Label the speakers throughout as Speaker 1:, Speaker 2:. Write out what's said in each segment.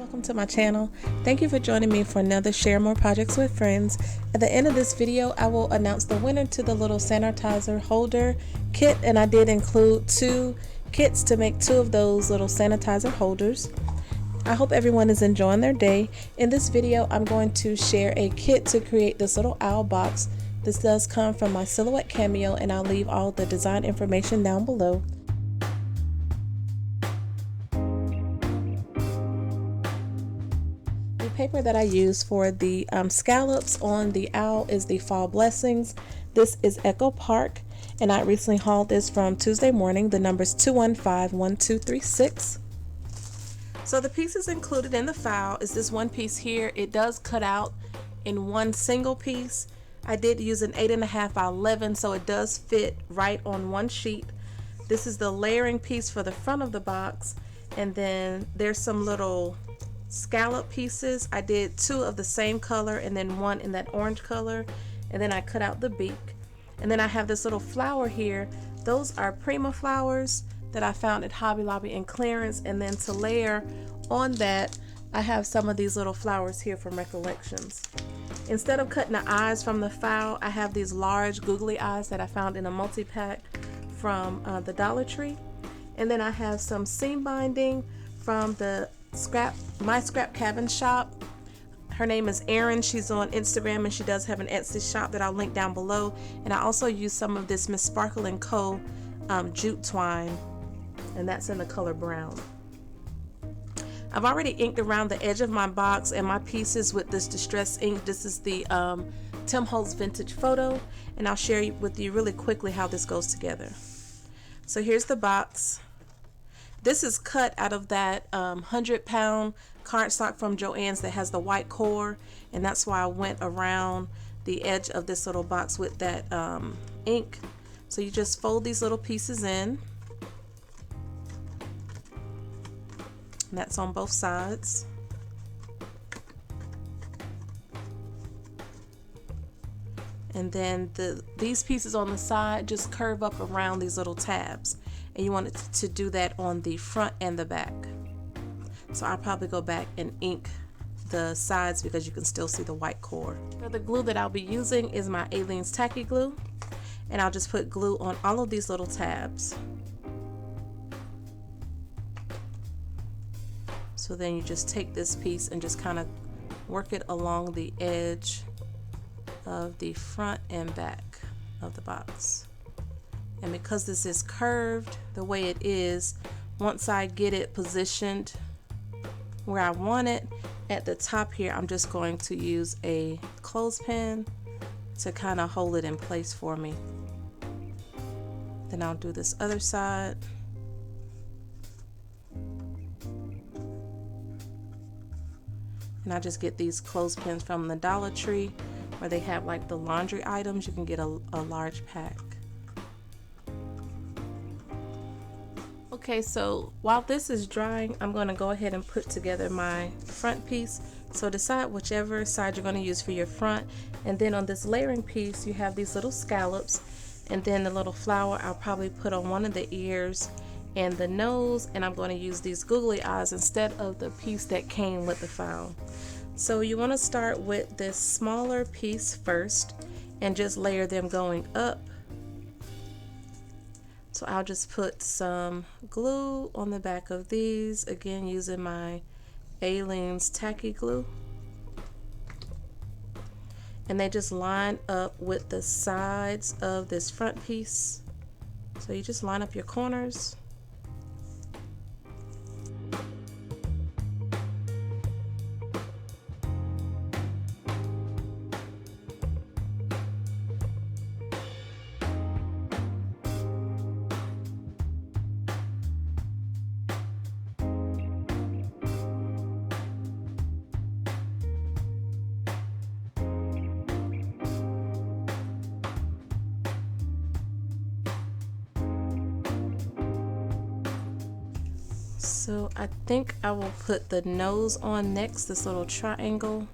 Speaker 1: Welcome to my channel. Thank you for joining me for another Share More Projects with Friends. At the end of this video, I will announce the winner to the little sanitizer holder kit, and I did include 2 kits to make 2 of those little sanitizer holders. I hope everyone is enjoying their day. In this video, I'm going to share a kit to create this little owl box. This does come from my Silhouette Cameo, and I'll leave all the design information down below. The paper that I use for the scallops on the owl is the Fall Blessings. This is Echo Park, and I recently hauled this from Tuesday Morning. The number is 215-1236. So the pieces included in the file is this one piece here. It does cut out in one single piece. I did use an 8.5 by 11, so it does fit right on one sheet. This is the layering piece for the front of the box, and then there's some little scallop pieces. I did 2 of the same color and then 1 in that orange color, and then I cut out the beak. And then I have this little flower here. Those are Prima flowers that I found at Hobby Lobby in clearance, and then to layer on that I have some of these little flowers here from Recollections. Instead of cutting the eyes from the file, I have these large googly eyes that I found in a multi-pack from the Dollar Tree. And then I have some seam binding from the My Scrap Cabin shop. Her name is Erin. She's on Instagram, and she does have an Etsy shop that I'll link down below. And I also use some of this Miss Sparkle & Co. jute twine, and that's in the color brown. I've already inked around the edge of my box and my pieces with this distress ink. This is the Tim Holtz Vintage Photo, and I'll share with you really quickly how this goes together. So here's the box. This is cut out of that 100-pound cardstock from Joann's that has the white core, and that's why I went around the edge of this little box with that ink. So you just fold these little pieces in, and that's on both sides. And then these pieces on the side just curve up around these little tabs, and you want it to do that on the front and the back. So I'll probably go back and ink the sides because you can still see the white core. For the glue that I'll be using is my Aleene's Tacky Glue, and I'll just put glue on all of these little tabs. So then you just take this piece and just kind of work it along the edge of the front and back of the box. And because this is curved the way it is, once I get it positioned where I want it at the top here, I'm just going to use a clothespin to kind of hold it in place for me. Then I'll do this other side. And I just get these clothespins from the Dollar Tree, where they have like the laundry items. You can get a large pack. Okay, so while this is drying, I'm going to go ahead and put together my front piece. So decide whichever side you're going to use for your front. And then on this layering piece, you have these little scallops, and then the little flower I'll probably put on one of the ears and the nose, and I'm going to use these googly eyes instead of the piece that came with the file. So you want to start with this smaller piece first and just layer them going up. So I'll just put some glue on the back of these, again using my Aleene's Tacky Glue. And they just line up with the sides of this front piece. So you just line up your corners. So I think I will put the nose on next, this little triangle.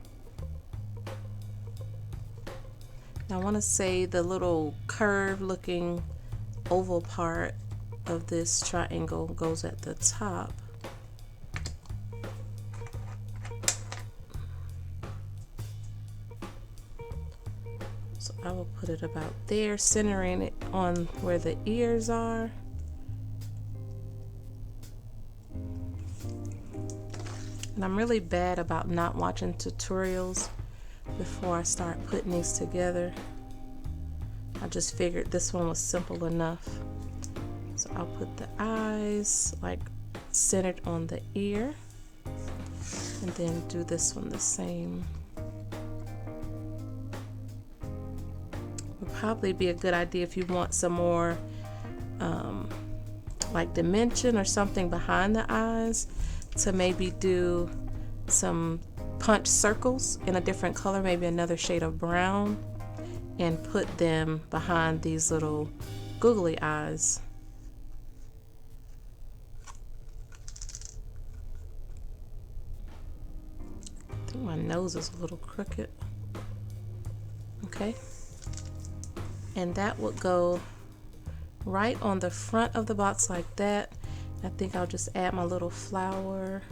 Speaker 1: I want to say the little curved looking oval part of this triangle goes at the top. So I will put it about there, centering it on where the ears are. And I'm really bad about not watching tutorials before I start putting these together. I just figured this one was simple enough. So I'll put the eyes like centered on the ear, and then do this one the same. Would probably be a good idea if you want some more like dimension or something behind the eyes, to maybe do some punch circles in a different color, maybe another shade of brown, and put them behind these little googly eyes. I think my nose is a little crooked. Okay. And that would go right on the front of the box like that. I think I'll just add my little flower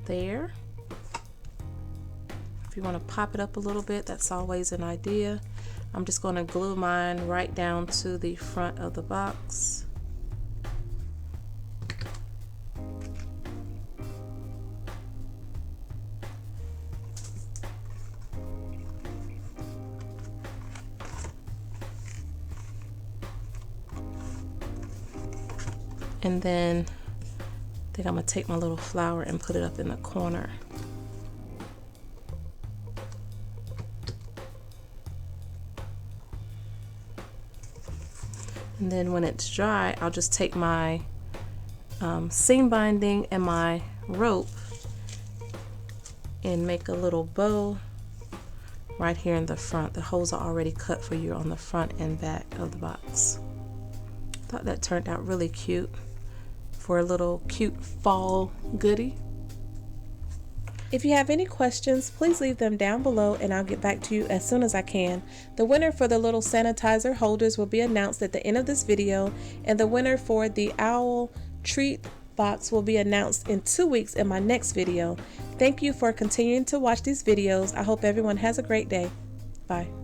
Speaker 1: there. If you want to pop it up a little bit, that's always an idea. I'm just going to glue mine right down to the front of the box. And then I think I'm going to take my little flower and put it up in the corner. And then when it's dry, I'll just take my seam binding and my rope and make a little bow right here in the front. The holes are already cut for you on the front and back of the box. Thought that turned out really cute for a little cute fall goodie. If you have any questions, please leave them down below and I'll get back to you as soon as I can. The winner for the little sanitizer holders will be announced at the end of this video, and the winner for the owl treat box will be announced in 2 weeks in my next video. Thank you for continuing to watch these videos. I hope everyone has a great day. Bye.